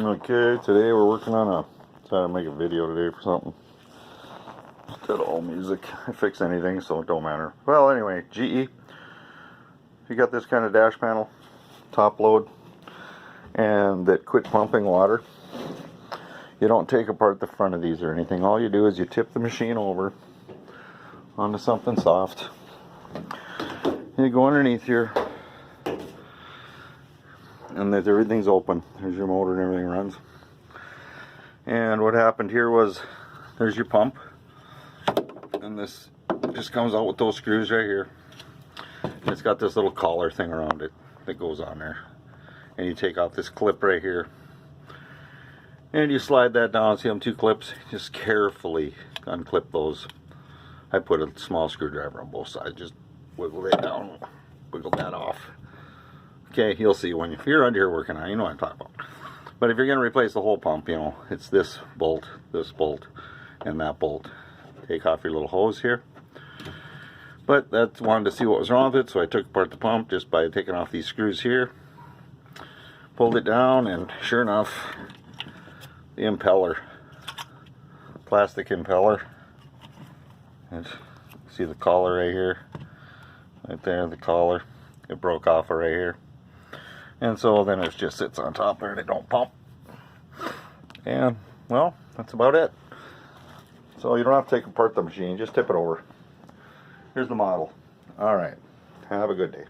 Okay, today we're working on trying to make a video today for something. Instead of all music, I fix anything, so it don't matter. Well, anyway, GE, you got this kind of dash panel, top load, and that quit pumping water. You don't take apart the front of these or anything. All you do is you tip the machine over onto something soft. You go underneath here, and that everything's open. There's your motor and everything runs. And what happened here was, there's your pump, and this just comes out with those screws right here. And it's got this little collar thing around it that goes on there. And you take off this clip right here, and you slide that down. See them two clips? Just carefully unclip those. I put a small screwdriver on both sides. Just wiggle it down, wiggle that off. Okay, you'll see when you're under here working on it, you know what I'm talking about. But if you're going to replace the whole pump, you know, it's this bolt, and that bolt. Take off your little hose here. But that's wanted to see what was wrong with it, so I took apart the pump just by taking off these screws here. Pulled it down, and sure enough, the impeller, plastic impeller. And see the collar right here, right there, the collar. It broke off right here. And so then it just sits on top there and it don't pump. And, well, that's about it. So you don't have to take apart the machine, just tip it over. Here's the model. Alright, have a good day.